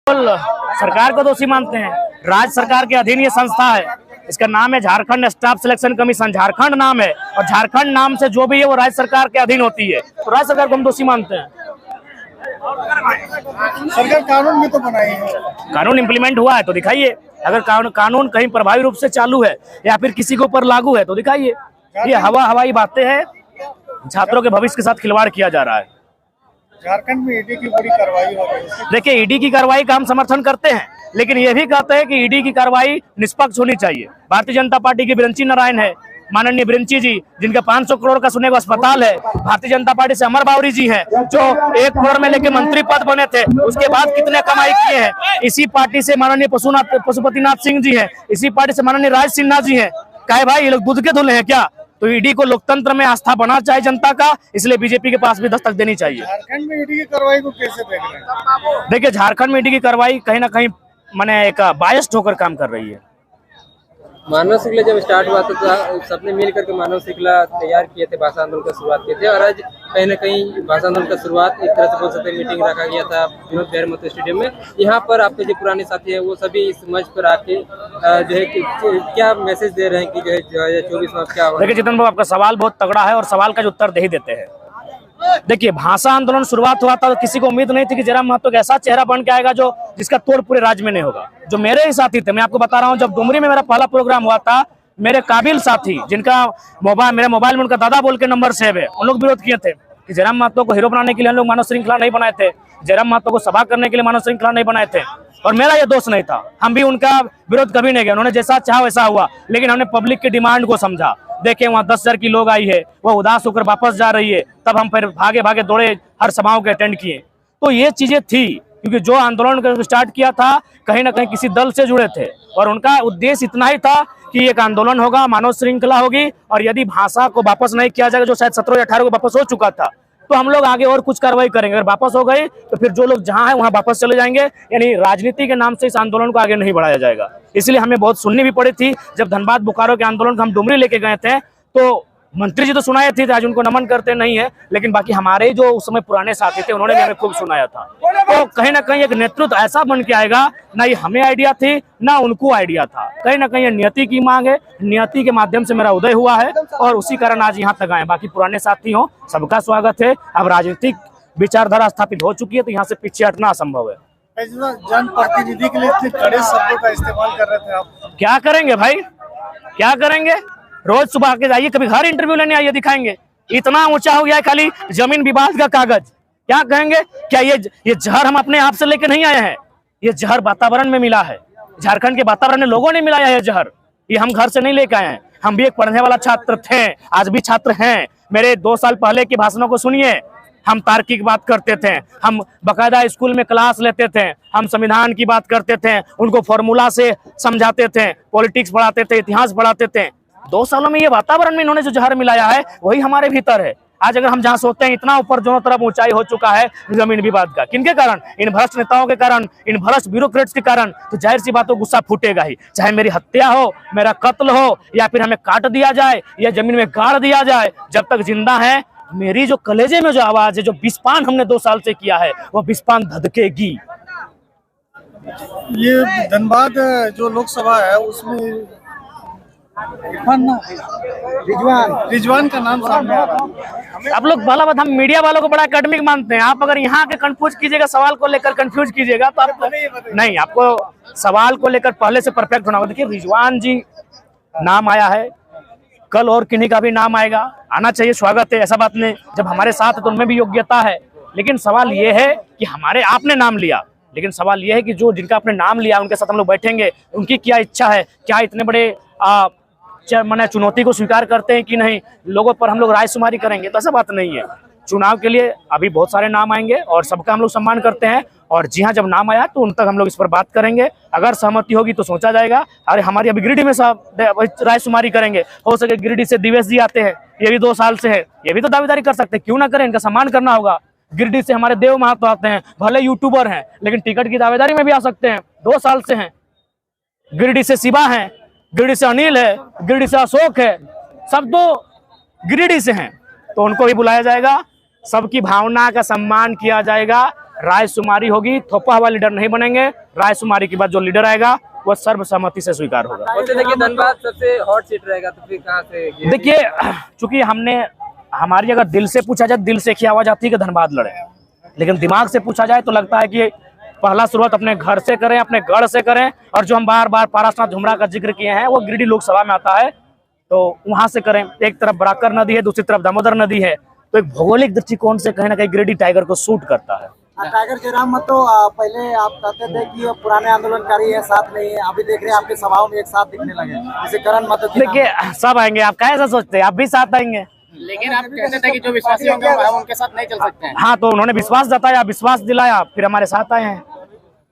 सरकार को दोषी मानते हैं। राज्य सरकार के अधीन ये संस्था है, इसका नाम है Jharkhand staff selection commission. Jharkhand नाम है और झारखंड नाम से जो भी है वो राज्य सरकार के अधीन होती है, तो राज्य सरकार को हम दोषी मानते हैं। सरकार कानून भी तो बनाई है, कानून इम्प्लीमेंट हुआ है तो दिखाइए। अगर कानून कहीं प्रभावी रूप से चालू है या फिर किसी के ऊपर लागू है तो दिखाइए। ये हवाई बातें हैं, छात्रों के भविष्य के साथ खिलवाड़ किया जा रहा है। झारखंड में ईडी की बड़ी कार्रवाई हो रही है। देखिए, ईडी की कार्रवाई का हम समर्थन करते हैं, लेकिन ये भी कहते हैं कि ईडी की कार्रवाई निष्पक्ष होनी चाहिए। भारतीय जनता पार्टी की बिरंची नारायण है, माननीय बिरंची जी, जिनका 500 करोड़ का सुने का अस्पताल है। भारतीय जनता पार्टी से अमर बावरी जी हैं, जो 1 करोड़ में लेके मंत्री पद बने थे, उसके बाद कितने कमाई किए हैं। इसी पार्टी से माननीय पशुपतिनाथ सिंह जी हैं, इसी पार्टी से माननीय राज सिन्हा जी हैं। कहे भाई ये लोग दूध के धुले हैं क्या? तो ईडी को लोकतंत्र में आस्था बना चाहिए जनता का, इसलिए बीजेपी के पास भी दस्तक देनी चाहिए। झारखंड में ईडी की कार्रवाई को कैसे देख रहे हैं? देखिए, झारखंड में ईडी की कार्रवाई कहीं ना कहीं माने एक बायस्ड होकर काम कर रही है। मानव श्रृंखला जब स्टार्ट हुआ तो सबने मिल करके मानव श्रृंखला तैयार किए थे, भाषा आंदोलन का शुरुआत किए थे। और आज कहीं ना कहीं भाषा आंदोलन का शुरुआत एक तरह से बोल सकते हैं मीटिंग रखा गया था विनोद बिहारी महतो स्टेडियम में। यहाँ पर आपके जो पुराने साथी है वो सभी इस मंच पर आके जो है क्या मैसेज दे रहे हैं कि जो है 2024 में क्या होगा? देखिए जितन बाबू, आपका सवाल बहुत तगड़ा है और सवाल का जो उत्तर दे ही देते हैं। देखिए, भाषा आंदोलन शुरुआत हुआ था तो किसी को उम्मीद नहीं थी कि जयराम महतो का ऐसा चेहरा बन के आएगा जो जिसका तोड़ पूरे राज्य में नहीं होगा। जो मेरे ही साथी थे, मैं आपको बता रहा हूँ, जब डुमरी में मेरा पहला प्रोग्राम हुआ था, मेरे काबिल साथी जिनका मेरे मोबाइल में उनका दादा बोल के नंबर सेव है, उन लोग विरोध किए थे कि जयराम महतो को हीरो बनाने के लिए हम लोग मानव श्रृंखला नहीं बनाए थे, जयराम महतो को सभा करने के लिए मानव श्रृंखला नहीं बनाए थे। और मेरा ये दोष नहीं था, हम भी उनका विरोध कभी नहीं किया। उन्होंने जैसा चाहा वैसा हुआ, लेकिन हमने पब्लिक की डिमांड को समझा। देखे वहाँ 10,000 की लोग आई है, वो उदास होकर वापस जा रही है, तब हम फिर भागे भागे दौड़े, हर सभाओं के अटेंड किए। तो ये चीजें थी, क्योंकि जो आंदोलन स्टार्ट किया था कहीं ना कहीं किसी दल से जुड़े थे और उनका उद्देश्य इतना ही था कि एक आंदोलन होगा, मानव श्रृंखला होगी, और यदि भाषा को वापस नहीं किया जाएगा, जो शायद 17 या 18 को वापस हो चुका था, तो हम लोग आगे और कुछ कार्रवाई करेंगे। अगर वापस हो गई तो फिर जो लोग जहां है वहां वापस चले जाएंगे। यानी राजनीति के नाम से इस आंदोलन को आगे नहीं बढ़ाया जाएगा। इसलिए हमें बहुत सुननी भी पड़ी थी। जब धनबाद बोकारो के आंदोलन को हम डुमरी लेके गए थे तो मंत्री जी तो सुनाए थे, आज उनको नमन करते नहीं है, लेकिन बाकी हमारे जो उस समय पुराने साथी थे उन्होंने भी हमें खूब सुनाया था। तो कहीं ना कहीं एक नेतृत्व ऐसा बन के आएगा, ना ये हमें आइडिया थी ना उनको आइडिया था। कहीं ना कहीं ये नियति की मांग है, नियति के माध्यम से मेरा उदय हुआ है और उसी कारण आज यहाँ तक आए। बाकी पुराने साथी हो, सबका स्वागत है। अब राजनीतिक विचारधारा स्थापित हो चुकी है तो यहाँ से पीछे हटना असंभव है। जनप्रतिनिधि के लिए इतने कड़े शब्दों का इस्तेमाल कर रहे थे आप, क्या करेंगे भाई, क्या करेंगे? रोज सुबह के जाइए, कभी घर इंटरव्यू लेने आइए, दिखाएंगे। इतना ऊंचा हो गया है खाली जमीन विवाद का कागज। क्या कहेंगे? क्या ये जहर हम अपने आप से लेके नहीं आए हैं, ये जहर वातावरण में मिला है, झारखंड के वातावरण में लोगों ने मिलाया है जहर। ये हम घर से नहीं लेके आए हैं। हम भी एक पढ़ने वाला छात्र थे, आज भी छात्र हैं। मेरे 2 साल पहले के भाषणों को सुनिए। हम तार्किक बात करते थे, हम बकायदा स्कूल में क्लास लेते थे, हम संविधान की बात करते थे, उनको फॉर्मूला से समझाते थे, पॉलिटिक्स पढ़ाते थे, इतिहास पढ़ाते थे। 2 सालों में ये वातावरण में इन्होंने जो जहर मिलाया है वही हमारे भीतर है। आज अगर हम जहाँ सोचते हैं इतना ऊपर दोनों तरफ ऊंचाई हो चुका है जमीन विवाद का, किनके कारण? इन भ्रष्ट नेताओं के कारण, इन भ्रष्ट ब्यूरोक्रेट्स के कारण। तो जाहिर सी बात हो, गुस्सा फूटेगा ही। चाहे मेरी हत्या हो, मेरा कत्ल हो, या फिर हमें काट दिया जाए या जमीन में गाड़ दिया जाए, जब तक जिंदा है मेरी जो कलेजे में जो आवाज है, जो विस्पान हमने 2 साल से किया है, वो विस्पान धधकेगी। ये धनबाद जो लोकसभा है उसमें रिजवान का नाम सामने आ रहा है। आप लोग भला बात, हम मीडिया वालों को बड़ा एकेडमिक मानते हैं। आप अगर यहाँ के कंफ्यूज कीजिएगा, सवाल को लेकर कंफ्यूज कीजिएगा तो आप नहीं, आपको सवाल को लेकर पहले से परफेक्ट होना होगा। देखिए, रिजवान जी नाम आया है, कल और किन्हीं का भी नाम आएगा, आना चाहिए, स्वागत है, ऐसा बात नहीं। जब हमारे साथ तो उनमें भी योग्यता है, लेकिन सवाल ये है कि हमारे आपने नाम लिया, लेकिन सवाल ये है कि जो जिनका आपने नाम लिया उनके साथ हम लोग बैठेंगे, उनकी क्या इच्छा है, क्या इतने बड़े मैंने चुनौती को स्वीकार करते हैं कि नहीं, लोगों पर हम लोग रायशुमारी करेंगे, तो ऐसा बात नहीं है। चुनाव के लिए अभी बहुत सारे नाम आएंगे और सबका हम लोग सम्मान करते हैं। और जी हाँ, जब नाम आया तो उन तक हम लोग इस पर बात करेंगे। अगर सहमति होगी तो सोचा जाएगा। अरे हमारी अभी गिरिडीह में रायशुमारी करेंगे, हो सके गिरिडीह से दिवेश जी आते हैं, ये भी 2 साल से है, ये भी तो दावेदारी कर सकते हैं, क्यों ना करें, इनका सम्मान करना होगा। गिरिडीह से हमारे देव महतो आते हैं, भले यूट्यूबर हैं लेकिन टिकट की दावेदारी में भी आ सकते हैं, 2 साल से हैं। गिरिडीह से शिवा है, गिरिडीह से अनिल है, गिरिडीह से अशोक है, सब तो गिरिडीह से हैं, तो उनको भी बुलाया जाएगा। सबकी भावना का सम्मान किया जाएगा। रायशुमारी होगी, थोपा हुआ लीडर नहीं बनेंगे। रायशुमारी के बाद जो लीडर आएगा वह सर्वसम्मति से स्वीकार होगा। वैसे देखिए धनबाद सबसे हॉट सीट रहेगा, तो फिर कहाँ से देखिए, चूंकि हमारी अगर दिल से पूछा जाए, दिल से एक ही आवाज आती है कि धनबाद लड़े, लेकिन दिमाग से पूछा जाए तो लगता है कि पहला शुरुआत अपने घर से करें, अपने गढ़ से करें। और जो हम बार बार पारसनाथ झुमरा का जिक्र किए हैं वो गिरिडीह लोकसभा में आता है, तो वहां से करें। एक तरफ बराकर नदी है, दूसरी तरफ दामोदर नदी है, तो एक भौगोलिक दृष्टिकोण से कहीं ना कहीं गिरिडीह टाइगर को सूट करता है। टाइगर जयराम महतो, पहले आप कहते थे कि पुराने आंदोलनकारी है, साथ नहीं है, अभी देख रहे हैं आपके सभाओं में एक साथ दिखने लगे, जैसे करण महतो। देखिए, सब आएंगे, आप कैसे सोचते हैं, आप भी साथ आएंगे। लेकिन आप कहते थे कि जो विश्वासी होंगे हम उनके साथ नहीं चल सकते हैं। हाँ, तो उन्होंने विश्वास जताया, विश्वास दिलाया, फिर हमारे साथ आए हैं।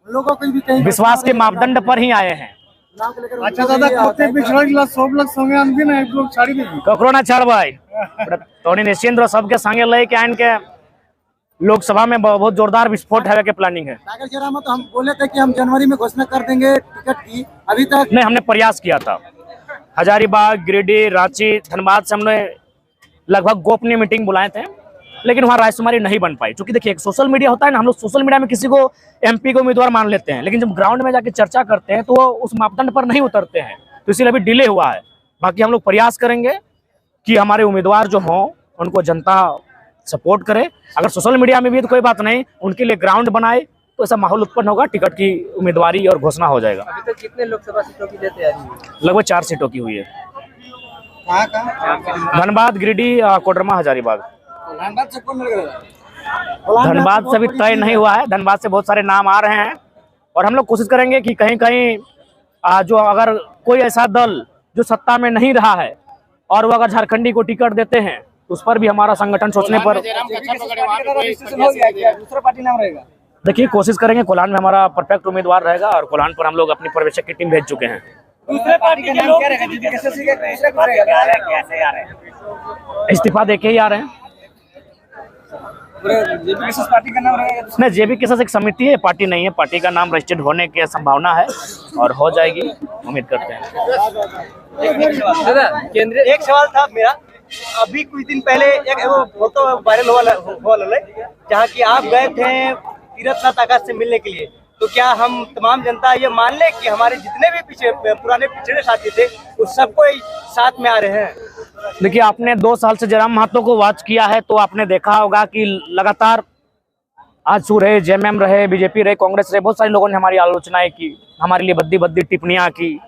लोगों को भी कहीं विश्वास के मापदंड पर ही आए हैं। अच्छा दादा, खोते पिछड़ा सब लोग संगे आनबी ना, एक लोग छाड़ी भी ककरो ना छाड़ भाई, तो निश्चिंत रहो, सबके संगे ले के आइन के लोकसभा में बहुत जोरदार विस्फोट है के प्लानिंग है। टाइगर जयराम तो हम बोले थे कि हम जनवरी में घोषणा कर देंगे टिकट की, अभी तक नहीं, हमने प्रयास किया था। हजारीबाग, गिरिडीह, रांची, धनबाद से हमने लगभग गोपनीय मीटिंग बुलाए थे, लेकिन वहाँ रायशुमारी नहीं बन पाई। क्योंकि देखिए, एक सोशल मीडिया होता है ना, हम लोग सोशल मीडिया में किसी को एमपी को उम्मीदवार मान लेते हैं, लेकिन जब ग्राउंड में जाके चर्चा करते हैं तो वो उस मापदंड पर नहीं उतरते हैं, तो इसीलिए अभी डिले हुआ है। बाकी हम लोग प्रयास करेंगे कि हमारे उम्मीदवार जो हों उनको जनता सपोर्ट करे। अगर सोशल मीडिया में भी तो कोई बात नहीं, उनके लिए ग्राउंड बनाए तो ऐसा माहौल उत्पन्न होगा, टिकट की उम्मीदवारी और घोषणा हो जाएगा। अभी तक कितने लोकसभा सीटों की तैयारी है? लगभग 4 सीटों की हुई है। धनबाद, गिरिडीह, कोडरमा, हजारीबाग। धनबाद से अभी तय नहीं हुआ है, धनबाद से बहुत सारे नाम आ रहे हैं और हम लोग कोशिश करेंगे कि कहीं कहीं जो अगर कोई ऐसा दल जो सत्ता में नहीं रहा है और वो अगर झारखंडी को टिकट देते हैं तो उस पर भी हमारा संगठन सोचने पर दूसरा पार्टी नाम रहेगा। देखिए, कोशिश करेंगे। कोल्हान में हमारा परफेक्ट उम्मीदवार रहेगा और कोल्हान पर हम लोग अपनी पर्यवेक्षक की टीम भेज चुके हैं। दूसरे पार्टी का नाम क्या रहेगा? जीपीकेएसएससी का दूसरा कुछ रहेगा? कैसे आ रहे हैं? इस्तीफा देके ही आ रहे हैं। जीपीकेएसएस पार्टी का नाम रहेगा? नहीं, जेबीकेएसएस एक समिति है, पार्टी नहीं है। पार्टी का नाम रजिस्टर्ड होने की संभावना है और हो जाएगी, उम्मीद करते हैं। दादा, केंद्रीय एक सवाल था मेरा, अभी कुछ दिन पहले एक वो फोटो वायरल हुआ जहाँ की आप गए थे तीरथनाथ आकाश से मिलने के लिए, तो क्या हम तमाम जनता ये मान ले कि हमारे जितने भी पुराने पिछड़े साथी थे उस सबको साथ में आ रहे हैं? देखिए, आपने 2 साल से जयराम महतो को वॉच किया है तो आपने देखा होगा कि लगातार आजसू रहे, जेएमएम रहे, बीजेपी रहे, कांग्रेस रहे, बहुत सारे लोगों ने हमारी आलोचनाएं की, हमारे लिए बद्दी बद्दी टिप्पणियां की।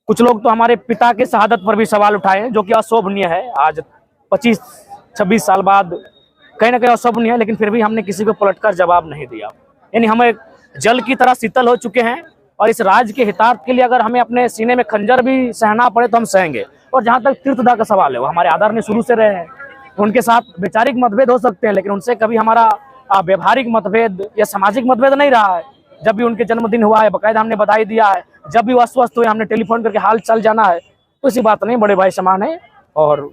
कुछ लोग तो हमारे पिता के शहादत पर भी सवाल उठाए, जो कि अशोभनीय है। आज 25-26 साल बाद कहीं ना कहीं अशोभनीय है, लेकिन फिर भी हमने किसी को पलटकर जवाब नहीं दिया। यानी हम एक जल की तरह शीतल हो चुके हैं और इस राज्य के हितार्थ के लिए अगर हमें अपने सीने में खंजर भी सहना पड़े तो हम सहेंगे। और जहाँ तक तीर्थदा का सवाल है, वो हमारे आदरणीय शुरू से रहे हैं, उनके साथ वैचारिक मतभेद हो सकते हैं, लेकिन उनसे कभी हमारा व्यवहारिक मतभेद या सामाजिक मतभेद नहीं रहा है। जब भी उनके जन्मदिन हुआ है बाकायदा हमने बधाई दिया है, जब भी वो अस्वस्थ हुए हमने टेलीफोन करके हाल चाल जाना है, तो ऐसी बात नहीं, बड़े भाई समान है। और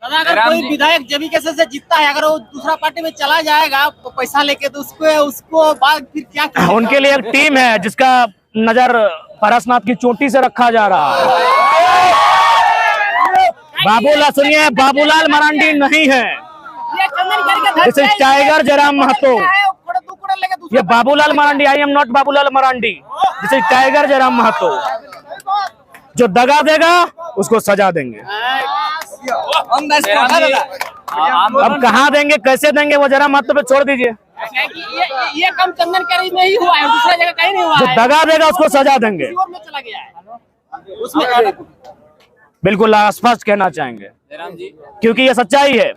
अगर कोई विधायक जेबीकेएसएस से जीतता है, अगर वो दूसरा पार्टी में चला जाएगा तो पैसा लेके, तो उसको बाद फिर क्या उनके लिए एक टीम है जिसका नजर पारसनाथ की चोटी से रखा जा रहा है। बाबूलाल, सुनिए, बाबूलाल मरांडी नहीं है, this is Tiger Jairam Mahato. ये Babulal Marandi, I am not Babulal Marandi, this is Tiger Jairam Mahato. जो दगा देगा उसको सजा देंगे। अब कहाँ देंगे, कैसे देंगे, वो जयराम महतो पे छोड़ दीजिए। ये कम चंदन करी में ही हुआ है, दूसरा जगह कहीं नहीं हुआ जो है। दगा देगा उसको सजा देंगे। चला गया है उसमें। बिल्कुल स्पष्ट कहना चाहेंगे, क्योंकि ये सच्चाई है।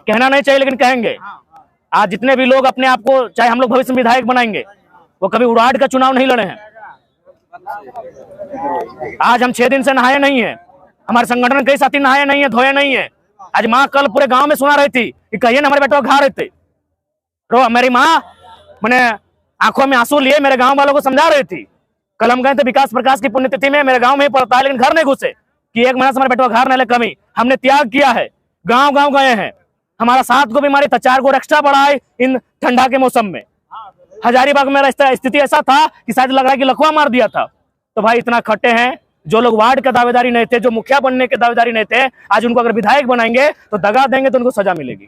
कहना नहीं चाहिए लेकिन कहेंगे। आज जितने भी लोग अपने आप को, चाहे हम लोग भविष्य में विधायक बनाएंगे, वो कभी उड़ाट का चुनाव नहीं लड़े हैं। आज हम 6 दिन से नहाए नहीं है, हमारे संगठन कई साथी नहाए नहीं है, धोए नहीं है। आज माँ कल पूरे गांव में सुना रही थी कि कहिए ना हमारे बेटा घा रहे थे, मेरी माँ मैंने आंखों में आंसू लिए मेरे गांव वालों को समझा रही थी। कल हम गए थे विकास प्रकाश की पुण्यतिथि में, मेरे गांव में ही पड़ता है, लेकिन घर नहीं घुसे कि 1 महीना से हमारे बेटा घर नहीं ले। कमी हमने त्याग किया है, गांव गांव गए हैं, हमारा 7 गो बीमारी था, 4 गो एक्स्ट्रा बढ़ाए इन ठंडा के मौसम में। हजारीबाग में स्थिति ऐसा था कि शायद लग रहा है कि लकवा मार दिया था। तो भाई इतना खट्टे हैं, जो लोग वार्ड का दावेदारी नहीं थे, जो मुखिया बनने के दावेदारी नहीं थे, आज उनको अगर विधायक बनाएंगे तो दगा देंगे तो उनको सजा मिलेगी।